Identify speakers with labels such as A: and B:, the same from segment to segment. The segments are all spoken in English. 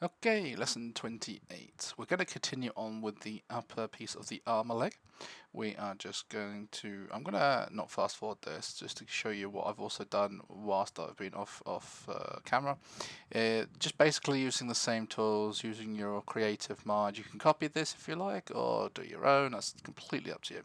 A: Okay, lesson 28. We're going to continue on with the upper piece of the armor leg. We are just going to, I'm going to not fast forward this, just to show you what I've also done whilst I've been off camera. Just basically using the same tools, using your creative mod. You can copy this if you like, or do your own, that's completely up to you.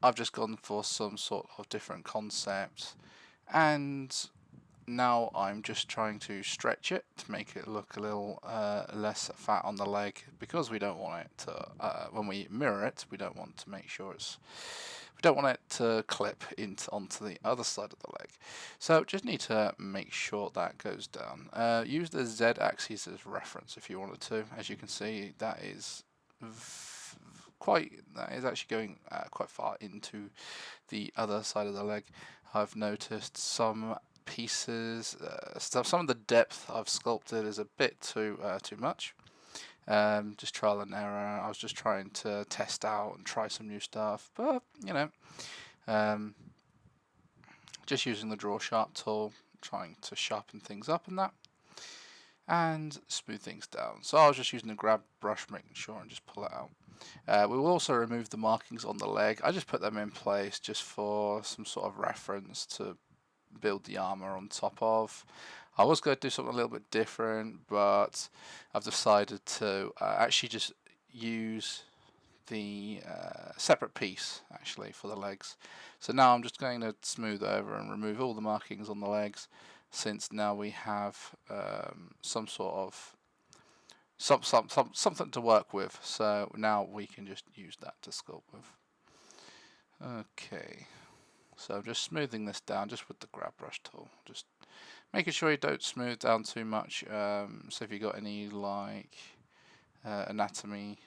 A: I've just gone for some sort of different concept, and now I'm just trying to stretch it to make it look a little less fat on the leg, because we don't want it to, when we mirror it, we don't want to make sure we don't want it to clip onto the other side of the leg. So just need to make sure that goes down. Use the Z axis as reference if you wanted to. As you can see, that is actually going quite far into the other side of the leg. I've noticed some pieces, some of the depth I've sculpted is a bit too much. Just trial and error. I was just trying to test out and try some new stuff, but you know, just using the draw sharp tool, trying to sharpen things up and that, and smooth things down. So I was just using a grab brush, making sure, and just pull it out. We will also remove the markings on the leg. I just put them in place just for some sort of reference to build the armor on top of. I was going to do something a little bit different, but I've decided to actually just use the separate piece actually for the legs. So now I'm just going to smooth over and remove all the markings on the legs, since now we have some sort of something to work with. So now we can just use that to sculpt with. Okay. So I'm just smoothing this down just with the grab brush tool, just making sure you don't smooth down too much. So if you got any like anatomy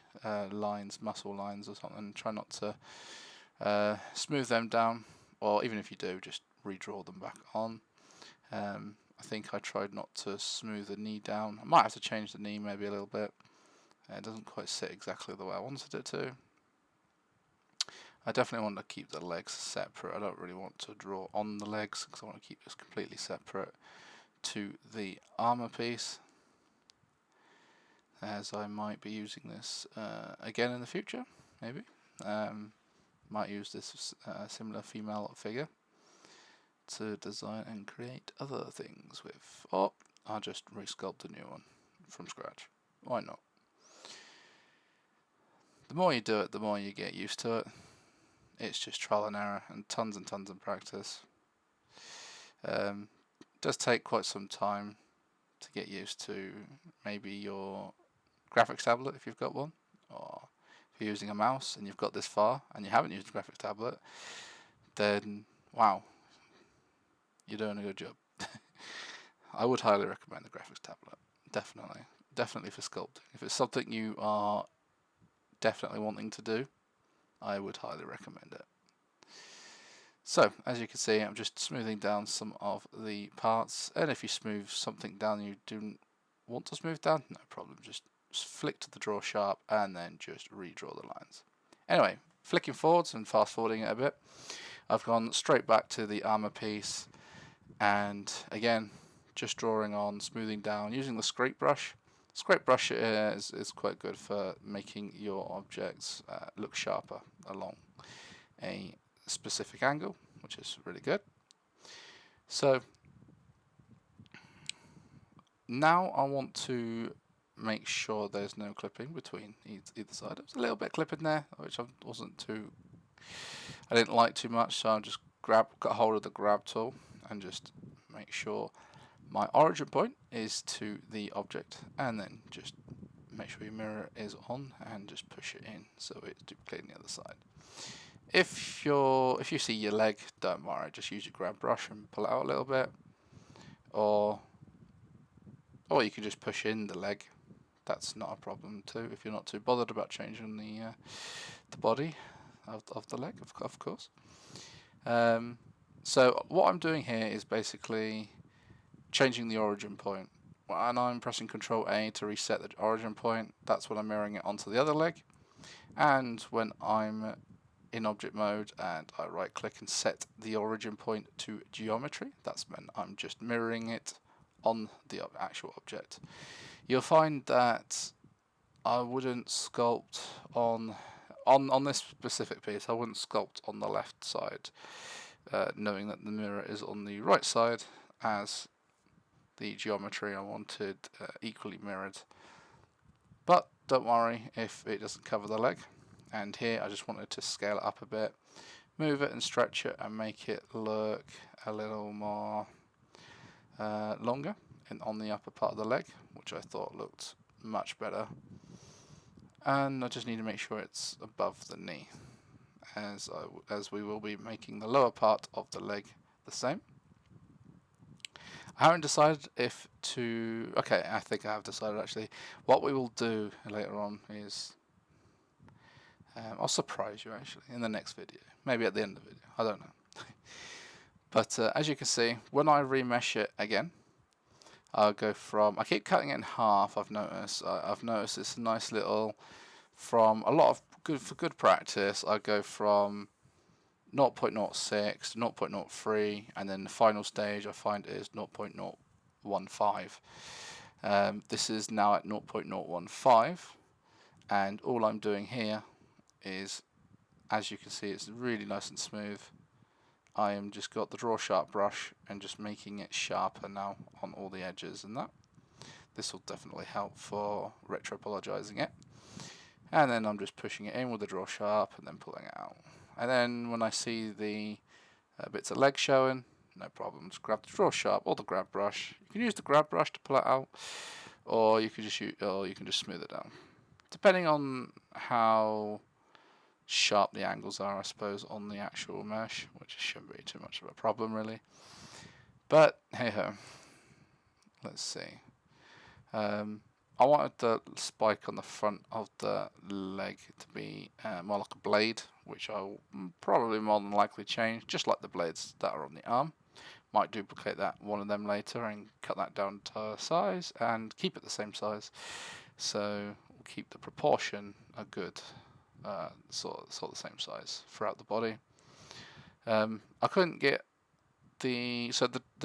A: lines, muscle lines or something, try not to smooth them down, or even if you do, just redraw them back on. I think I tried not to smooth the knee down. I might have to change the knee maybe a little bit. It doesn't quite sit exactly the way I wanted it to. I definitely want to keep the legs separate. I don't really want to draw on the legs, because I want to keep this completely separate to the armor piece, as I might be using this again in the future, maybe. Might use this similar female figure to design and create other things with, or I'll just resculpt a new one from scratch. Why not? The more you do it, the more you get used to it. It's just trial and error and tons of practice. Does take quite some time to get used to maybe your graphics tablet if you've got one, or if you're using a mouse and you've got this far and you haven't used a graphics tablet, then wow, you're doing a good job. I would highly recommend the graphics tablet, definitely for sculpting. If it's something you are definitely wanting to do, I would highly recommend it. So, as you can see, I'm just smoothing down some of the parts, and if you smooth something down you don't want to smooth down, no problem, just flick to the draw sharp and then just redraw the lines. Anyway, flicking forwards and fast forwarding it a bit, I've gone straight back to the armor piece, and again, just drawing on, smoothing down, using the scrape brush. Scrape brush is quite good for making your objects look sharper along a specific angle, which is really good. So now I want to make sure there's no clipping between either side. There's a little bit of clipping there, which I didn't like too much, so I just got hold of the grab tool and just make sure my origin point is to the object, and then just make sure your mirror is on and just push it in so it's duplicating the other side. If you see your leg, don't worry, just use your grab brush and pull it out a little bit, or you can just push in the leg. That's not a problem too, if you're not too bothered about changing the body of the leg, of course. So what I'm doing here is basically changing the origin point, and I'm pressing Control A to reset the origin point. That's when I'm mirroring it onto the other leg, and when I'm in object mode and I right click and set the origin point to geometry, that's when I'm just mirroring it on the actual object. You'll find that I wouldn't sculpt on this specific piece. I wouldn't sculpt on the left side, knowing that the mirror is on the right side, as the geometry I wanted equally mirrored. But don't worry if it doesn't cover the leg. And here I just wanted to scale it up a bit, move it and stretch it and make it look a little more longer on the upper part of the leg, which I thought looked much better. And I just need to make sure it's above the knee, as we will be making the lower part of the leg the same. I haven't decided if to... Okay, I think I have decided actually. What we will do later on is... I'll surprise you actually in the next video. Maybe at the end of the video. I don't know. But as you can see, when I remesh it again, I'll go from... I keep cutting it in half, I've noticed. I've noticed it's a nice little... From a lot of good practice, I go from 0.06 to 0.03, and then the final stage I find is 0.015. This is now at 0.015, and all I'm doing here is, as you can see, it's really nice and smooth. I am just got the draw sharp brush and just making it sharper now on all the edges and that. This will definitely help for retropologizing it. And then I'm just pushing it in with the draw sharp and then pulling it out. And then when I see the bits of leg showing, no problem, just grab the draw sharp or the grab brush. You can use the grab brush to pull it out, or you can just smooth it down, depending on how sharp the angles are, I suppose, on the actual mesh, which shouldn't be too much of a problem really. But hey ho, let's see. I wanted the spike on the front of the leg to be more like a blade, which I'll probably more than likely change, just like the blades that are on the arm. Might duplicate one of them later and cut that down to size and keep it the same size. So we'll keep the proportion a good sort of the same size throughout the body. I couldn't get the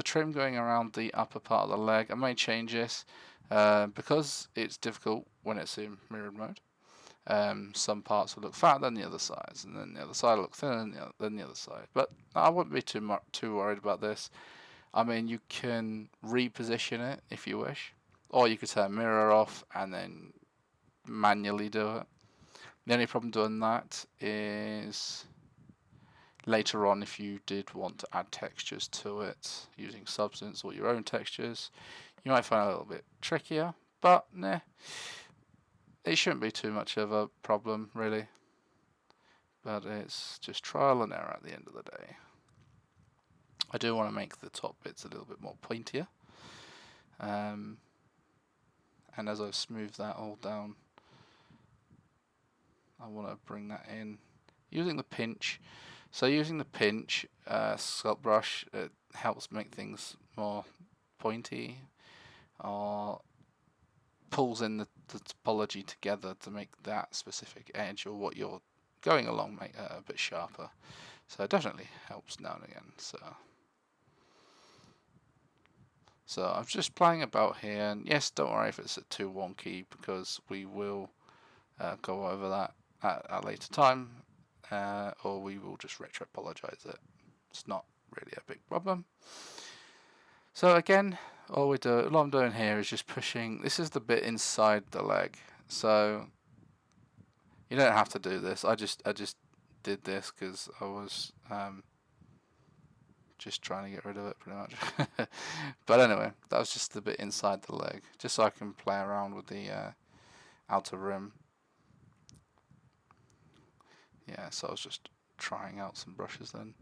A: trim going around the upper part of the leg. I may change this. Because it's difficult when it's in mirrored mode. Some parts will look fatter than the other sides, and then the other side will look thinner than the other side. But I wouldn't be too worried about this. I mean, you can reposition it if you wish, or you could turn mirror off and then manually do it. The only problem doing that is later on, if you did want to add textures to it using Substance or your own textures, you might find it a little bit trickier, but nah, it shouldn't be too much of a problem really. But it's just trial and error at the end of the day. I do want to make the top bits a little bit more pointier, and as I've smoothed that all down, I want to bring that in using the pinch. So using the pinch sculpt brush, it helps make things more pointy, or pulls in the topology together to make that specific edge or what you're going along make a bit sharper. So it definitely helps now and again. So I'm just playing about here, and yes, don't worry if it's too wonky, because we will go over that at a later time, or we will just retropologize it. It's not really a big problem. So again, all I'm doing here is just pushing. This is the bit inside the leg, so you don't have to do this. I just did this because I was just trying to get rid of it pretty much. But anyway, that was just the bit inside the leg, just so I can play around with the outer rim. Yeah, so I was just trying out some brushes then.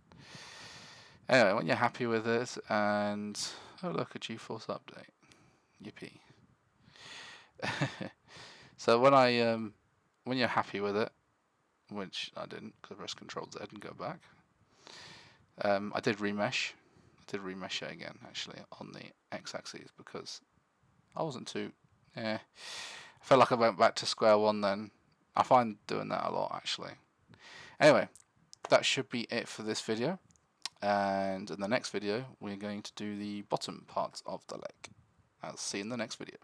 A: Anyway, when you're happy with it, and oh look, a GeForce update, yippee. So when you're happy with it, which I didn't, because I pressed Control Z and go back, I did remesh it again actually on the x-axis, because I wasn't too, I felt like I went back to square one then. I find doing that a lot actually. Anyway, that should be it for this video, and in the next video we're going to do the bottom parts of the leg. I'll see you in the next video.